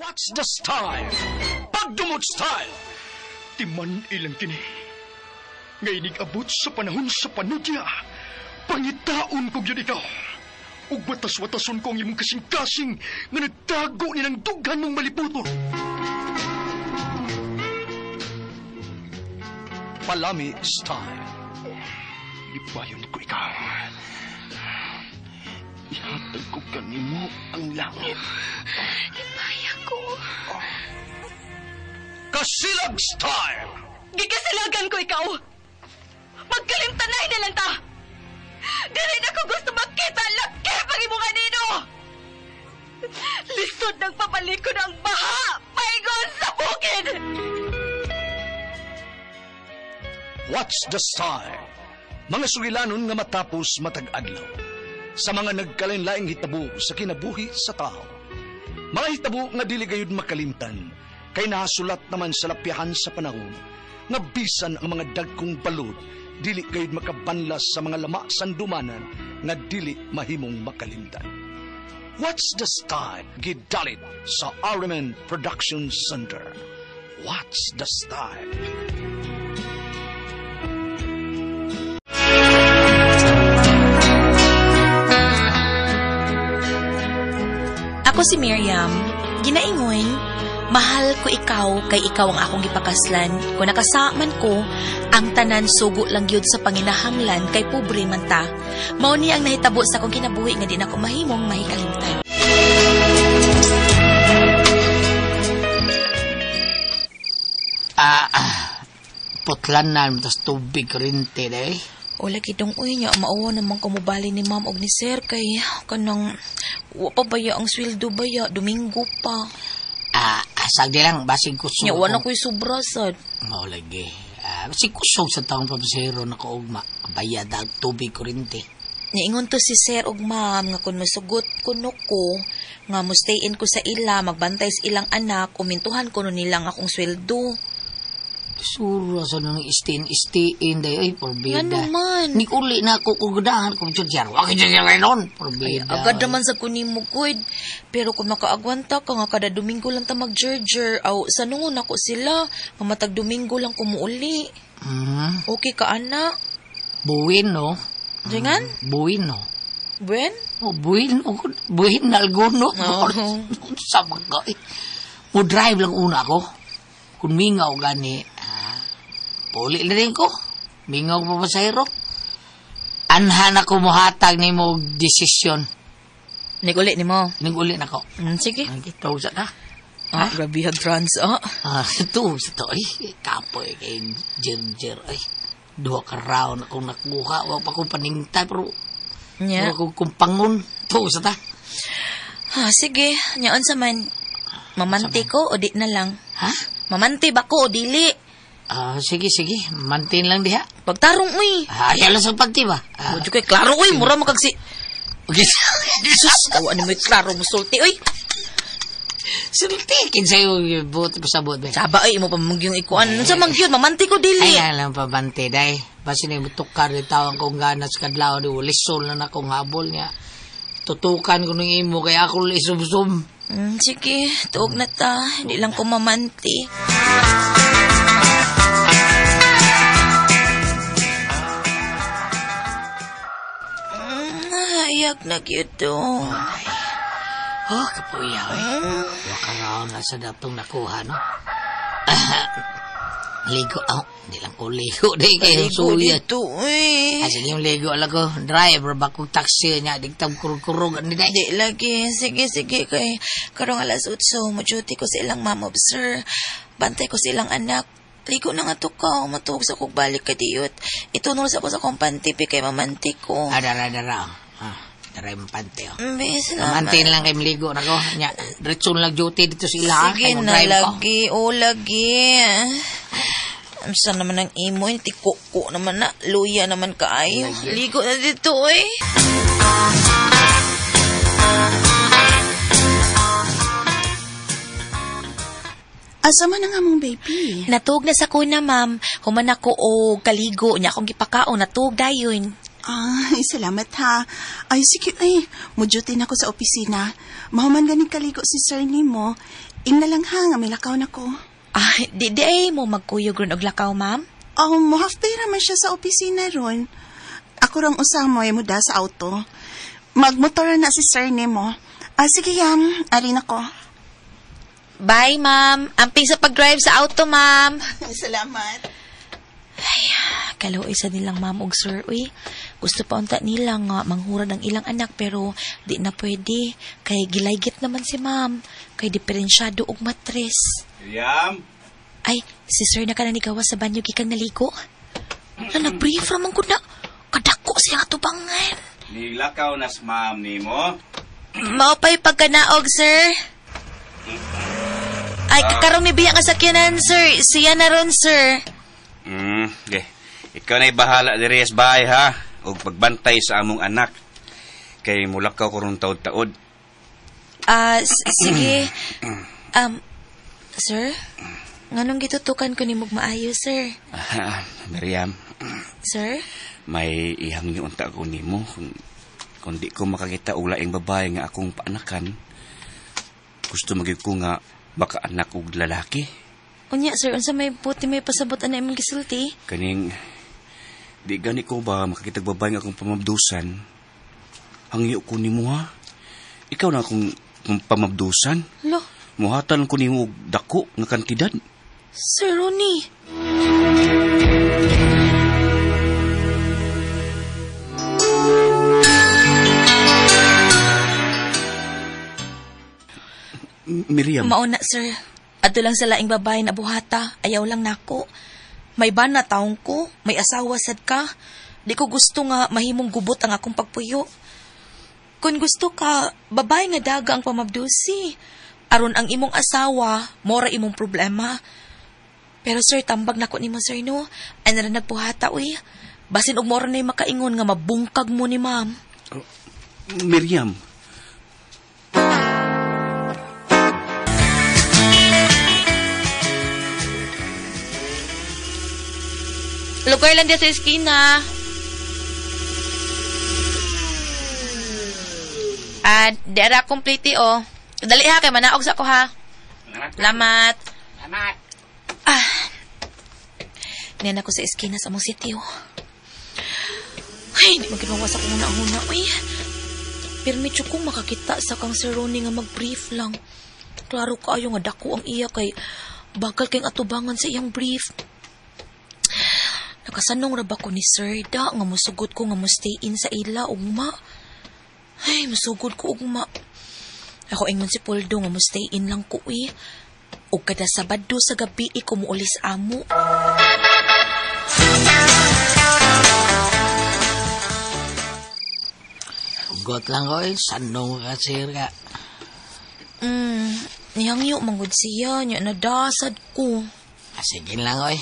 What's the style? Pagdumot style! Timan ilang kini. Ngay abot sa panahon sa panudya. Pangitaon ko yun ikaw. Ug batas-watason ko ang imong kasing-kasing nga nagtago ni ng dughan mong malibuto. Palami style. Ibayon ko ikaw. Ihatag ko kanimo ang langit. Ipaya ko. Kasilag style. Gigasilagan ko ikaw. Magkalimtanay na lang ta. Dili na ko gusto makita ang laki pag imo kanino. Lisod ng papalikod ang baha. Paigon sa bukid. What's the style? Mga sugilanon nga matapos matag-adlaw. Sa mga nagkalain-laing hitabo sa kinabuhi sa tao. Mga hitabo nga dili gayud makalimtan. Kay nasulat naman sa lapihan sa panahon. Nga bisan ang mga dagkong balod, dili gayud makabanlas sa mga lama sandumanan nga dili mahimong makalimtan. What's the style? Gidalit sa Ariman Production Center. What's the style? Ako si Miriam, ginaingon, mahal ko ikaw kay ikaw ang akong gipakaslan. Kung nakasaman ko, ang tanan sugo lang yun sa panginahanglan kay pobre man ta. Mao ni ang nahitabo sa akong kinabuhi nga di na ko mahimong mahikalimtan. Putlan na, tas tubig rinti eh. O lagi dong uy niya, mauwa naman kumubali ni ma'am og ni sir kay kanang wa pa baya ang sweldo baya, Domingo pa. Asag di lang, basig kusog. Nya wala ko'y sobra sad. Oo, lagi. Basig kusog sa taong papasero na kaugma. Bayad ang tubig kurinti. Niingon to si sir og ma'am nga kun masugot kuno ko nga mustayin ko sa ila, magbantay sa ilang anak, umintuhan ko no nilang akong sweldo. Sura sa nung istiin day ay porbida. Ano man? Ni uli na ako kugudahan ko judjar. Wa judjar ron Ay, porbida. agad naman sa kunin mo good. Pero kung makaagwanta ka nga kada Domingo lang ta mag-jerjer, aw sa nungon ako sila, mamatag Domingo lang kumuuli. Okay ka ana? Buwin no. Jangan? Buwin no. Buen? Oh, buwin no. Buwin na alguno. Sa bagay. Mo drive lang una ako. Kung mingaw gani, puli na rin ko. Mingaw pa pasahero. Anhan ako mohatag ni mo desisyon. Nigulit ni mo? Nigulit na ko. Sige. Ito sa ka. Grabe trans, Ito, kapoy kay Jer. Ay, 2 ka round akong nakuha. Wala pa akong paningtay, pero wala akong kumpangon. Ito sa ta. Sige. Nyaon sa man, mamanti ko o di na lang? Ha? Mamanti ba ko o dili? Sige. Mantin lang diha. Pagtarong, uy. Ayaw lang sa pagti ba? Medyo kay klaro, uy. Mura mo kagsi. Okay. Jesus, kawa ni mo klaro mo sulti, uy. Sultikin sa'yo buot ko sa buot. Saba, ay, mo pa yung ikuan. Sa mangyun, mamanti ko dili. Ay, lang pa bante, day. Basi na mutukar di tawang kong ganas kadlaw di ulisol na akong habol niya. Tutukan ko ng imo kaya ako isubsum. Sige, tuog na ta. Hindi lang ko mamanti. Ayak na gito. Kapuyaw Wakaraw na sa datong nakuha, no? Ligo, hindi lang ko ligo. Di kayo suya. Dito, eh. Sige yung ligo, alam ko. Driver ba kong taxi niya? Digtang kurug-kurug. Di lagi. Sige. Kay karong alas 8, mo-duty ko sa ilang mom sir. Bantay ko sa ilang anak. Ligo na nga to ka. Matuog sa kong balik ka diyot. Itunol sa ko sa kong pantipi kay mamanti ko. Dara. Daray mapante, Bis naman. Mamantin lang kay maligo na ko. Ritsun lang duty dito sa ila. Sige na, lagi. Lagi. Saan naman ang imo? Tiko-ko naman na. Luya naman kaayo. Ligo na dito, eh. Asa man nga mong baby? Natug na sa kuna, ma'am. Human ako o kaligo niya akong gipakaon. Natug dayon. Ay, salamat ha. Ay, sige, ay, mudyutin ako sa opisina. Mahuman ganing kaligo si sir ni mo. Ing na lang ha, nga may lakaw na ko. Di ay mo magkuyog ron og lakaw, ma'am? Muhafpay raman siya sa opisina ron. Ako rang usang mo muda sa auto. Magmotor na si sir ni mo. Sige, Yam, arin ako. Bye, ma'am. Amping sa pag-drive sa auto, ma'am. Salamat. Kalaw isa nilang ma'am og sir, uy. Gusto pa unta nila nga manghurad ang ilang anak pero di na pwede. Kay gilaygit naman si ma'am. Kay diferensyado og matres. Miriam? Ay, si sir na ka na nigawas sa banyo gikang naligo. Nag-brief raman ko na. Kadako siya nga tubangan. Nilakaw nas ma'am ni mo? Maupay pagkanaog, sir. Ay, kakarong ni biya nga sakyanan, sir. Siya na ron, sir. Okay. Ikaw na'y bahala diri sa bahay, ha? O pagbantay sa among anak. Kay mulakaw ko ron taod-taod. Sige. Sir? Nganong gitutukan ko ni mong maayo, sir? Miriam, Sir? may ihang ni unta ko ni mo. Kung di ko makakita og laing babae nga akong paanakan, gusto magig ko nga baka anak og lalaki. Unya, sir, unsa may puti may pasabot na imong gisulti? Kaning, di gani ko ba makakita og babae nga akong pamabdusan? Hangyo ko ni mo, ha? Ikaw na akong pamabdusan? Lo, Muhatan ko ni mo og dako nga kantidad. Sir Ronnie. Miriam. Mauna, sir. Ato lang sa laing babae na buhata. Ayaw lang nako. May bana taong ko. May asawa sad ka. Di ko gusto nga mahimong gubot ang akong pagpuyo. Kung gusto ka, babae nga daga ang pamabdusi. Aron ang imong asawa, mora imong problema. Pero sir, tambag nako nimo sir no. Ano na nagpuhata, uy. Basin og mora na yung makaingon nga mabungkag mo ni ma'am. Miriam. Lugar lang dyan sa eskina. Dera complete oh. Dali ha, kay manaog sa ko ha. Salamat. Salamat. Niyan ako sa eskina sa mong sitio. Ay, hindi magkimawas ako muna-una. Uy, permit kong makakita sa kang Sir Ronnie nga mag-brief lang. Klaro kaayo nga dako ang iya kay bagal kayong atubangan sa iyang brief. Nakasanong raba ko ni Sir Da nga musugod ko nga stay in sa ila ugma. Ay, musugod ko ugma. Ako ingon si Poldo nga stay in lang ko eh. Ug kada Sabado sa gabi ko muulis amo. Ugot lang ko sanong ka sir ka. Niyangyo manggod siya, niya nadasad ko. Sige lang ko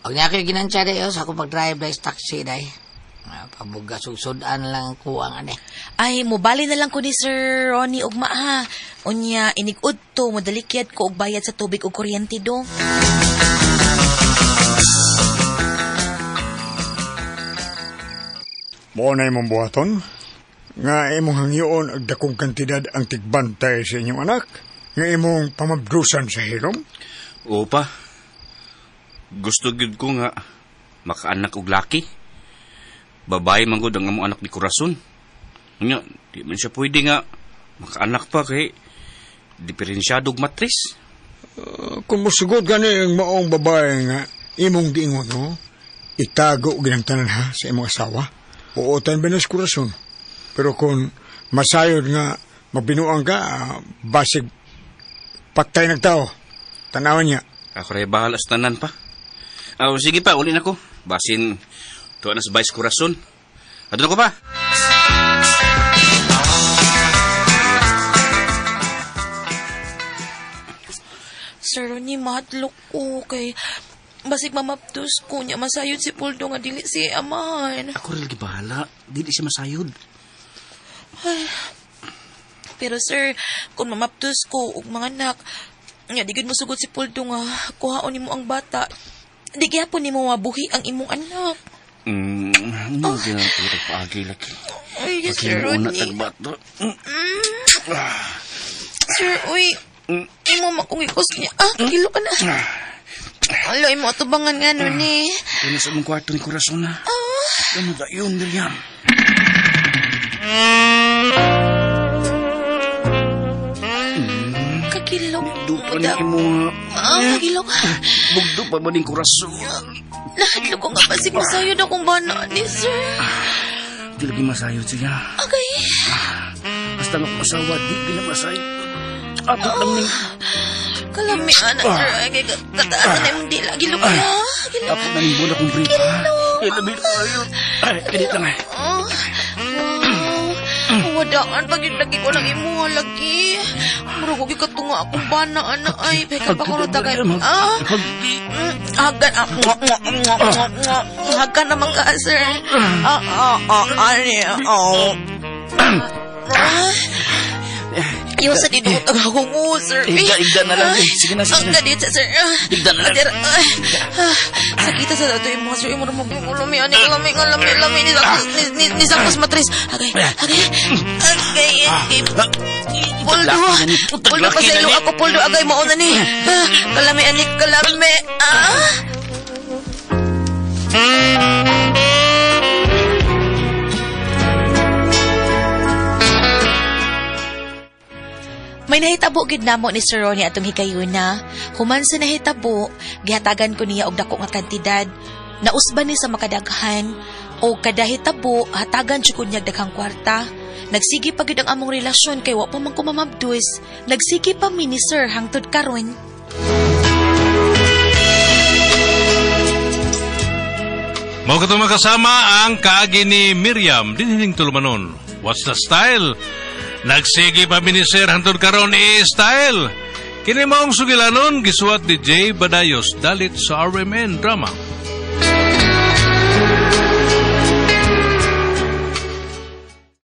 Huwag niya kayo ginansya dayo sa ako pag-drive dahi sa taxi dahi. Pabuga sugsudan lang ko ang ane. Ay, mobali na lang ko ni Sir Ronnie ugma ha. Unya, inigud to, modalikyad ko og bayad sa tubig ug kuryente do. Mo na imong buhaton? Nga imong hangyoon ag dakong kantidad ang tigbantay sa inyong anak? Nga imong pamabdusan sa hilom? Opa. Gusto gyud ko nga makaanak og laki. Babae man gud ang among anak ni Corazon. Nya, di man siya pwede nga makaanak pa kay diferensyado og matris. Kung musugod gani ang maong babae nga imong giingon mo, itago ginang tanan ha sa imong asawa. Uutan binas Corazon. Pero kung masayod nga magbinuang ka, basig patay ng tao. Tanawan niya. Ako rin bahala sa tanan pa. Sige pa, uli na ko. Basin, tuwa na sa Vice Corazon. Ato na ko pa. Sir Ronnie, mahadlok ko kay basig mamaptos ko niya masayod si Poldo nga dili si amahan. Ako rin bahala. Dili siya masayod. Ay. Pero sir, kung mamaptos ko og mga anak, nga di gid mo sugod si Poldo nga kuhaon nimo ang bata. Di gyapon nimo mabuhi ang imong anak. Ano ginagawa paagi lagi? Ay, Sir Pagkimuna Ronnie. tagbato. Sir, uy. Imo makungikos niya. Kilo ka na. Alo, imo atubangan nga nun eh. Kaya sa mong kwarto ni Corazon na. Ano da yun, Miriam? Kagilong. Dupa ni mo. Kagilong. Bugdo pa ba ning Corazon? Nahadlo ko nga basig masayod akong bana ni Sir. Di lagi masayod siya. Okay. Basta nga pasawa, di ginamasayod. Abot lang ning... Kalami, anak, Sir. Ay, kataan na yung dila. Gilo ka na. Abot na ning bola kong brief. Kaya labi na kayo. Ay, edit lang eh. Wow. Wadaan, pag yung lagi ko lang imuha lagi. Mura ko katunga akong bana, anak. Ay, peka pa ko rin tagay. Hagan, hagan naman ka, Sir. Ayaw sa dinutag ako mo, Sir. Igda na lang. Sige na, sige Ang na. ganit, Sir. Igda na lang. Sakita sa dato yung mga Sir. Imo naman yung ulami. Alami. Ni sakos matris. Agay. Puldo pa sa ilo ako. Puldo, agay. Mauna ni. Kalami, anik. Kalami. May nahitabo gid namo ni Sir Ronnie atong hikayuna. Human sa nahitabo, gihatagan ko niya og dako nga kantidad. Nausban ni sa makadaghan o kada hitabo hatagan jud ko niya daghang kwarta. Nagsigi pa gid ang among relasyon kay wa pa man ko mamabdus. Nagsigi pa mi ni Sir hangtod karon. Mao katong makasama ang kaagi ni Miriam dinhining tulumanon. What's the style? Nagsige pa miniser hantod karon style. Kini maong sugilanon gisuwat ni Jay Badayos dalit sa RMN drama.